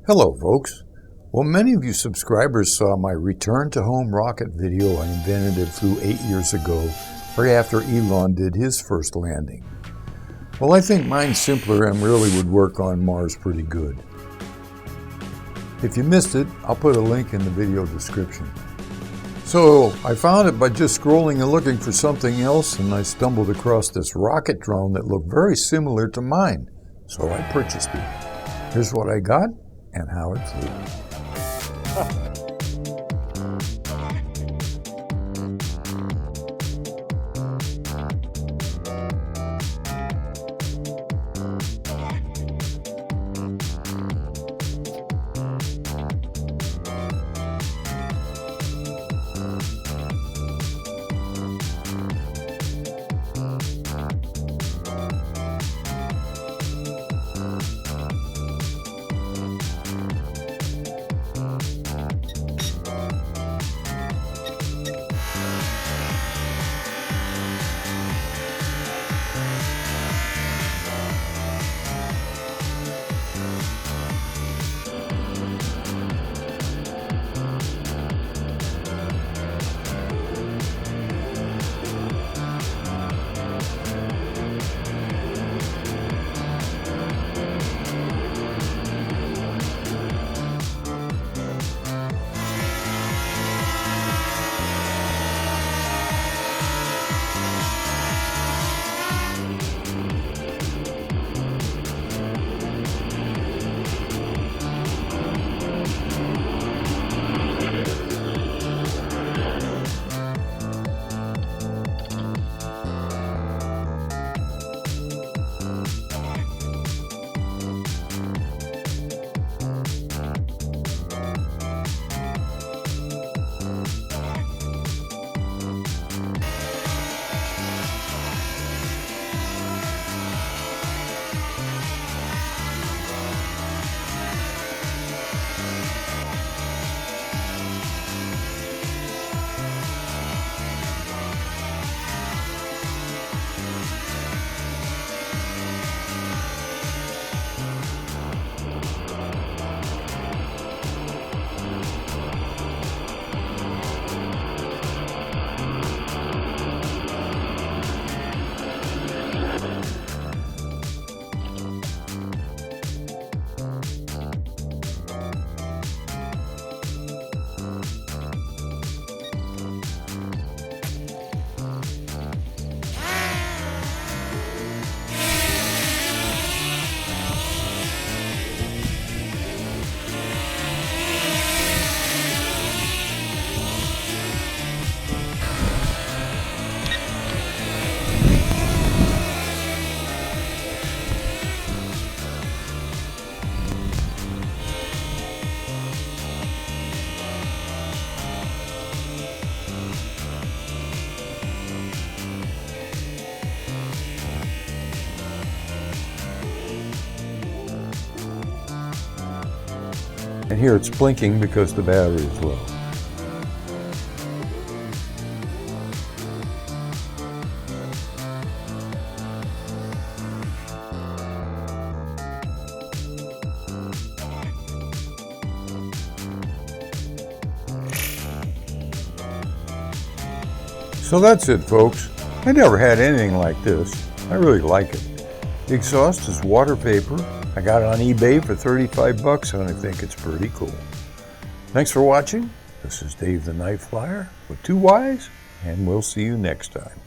Hello folks. Well, many of you subscribers saw my return to home rocket video I invented and flew 8 years ago, right after Elon did his first landing. Well, I think mine's simpler and really would work on Mars pretty good. If you missed it, I'll put a link in the video description. So I found it by just scrolling and looking for something else, and I stumbled across this rocket drone that looked very similar to mine, so I purchased it. Here's what I got and how it flew. And here it's blinking because the battery is low. So that's it, folks. I never had anything like this. I really like it. The exhaust is water vapor. I got it on eBay for 35 bucks and I think it's pretty cool. Thanks for watching. This is Dave the Night Flyer with 2 Ys, and we'll see you next time.